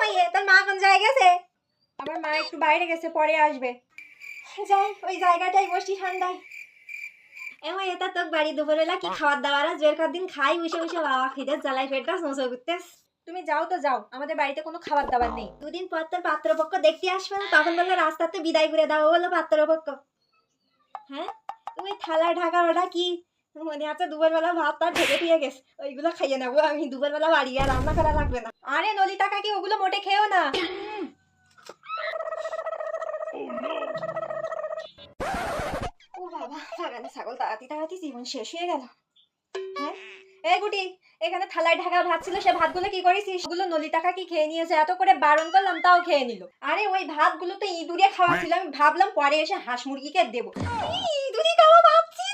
মাইয়ে, তোর মা কোন জায়গায় গেছে? আমার মা একটু বাইরে গেছে, পরে আসবে। যাই ওই জায়গাটাই বসি ঠান্ডায়। এমন এটা তোর বাড়ি দুপুরবেলা কি খাবার দাবার আজ বের কর দিন খাই বসে বসে, বাবা খিদে জ্বালাই পেটটা সমস্যা করতেস। তুমি যাও তো যাও, আমাদের বাড়িতে কোনো খাবার দাবার নেই। দুদিন পর তোর পাত্রপক্ষ দেখতে আসবে না, তখন বললো রাস্তাতে বিদায় করে দাও, বললো পাত্রপক্ষ। হ্যাঁ তুমি থালা ঢাকা ওটা কি মনে আছে দুপুরবেলা ভাত তার ঢেকে দিয়ে গেছে, ওইগুলো খাইয়ে নেবো আমি দুপুরবেলা, বাড়ি আর রান্না করা লাগবে না। আরে নলিতা কাকি ওগুলো মোটে খেও না। ও বাবা, বাগানে ছাগল তাড়াতাড়ি তাড়াতাড়ি জীবন শেষ হয়ে গেল। হ্যাঁ এই গুটি, এখানে থালায় ঢাকা ভাত ছিল, সে ভাতগুলো কি করেছিস? ওগুলো নলিতা কাকি খেয়ে নিয়েছে, এত করে বারণ করলাম তাও খেয়ে নিল। আরে ওই ভাতগুলো তো ইঁদুরে খাওয়া ছিল, আমি ভাবলাম পরে এসে হাঁস মুরগিকে দেবো। ইঁদুরে খাওয়া ভাবছি।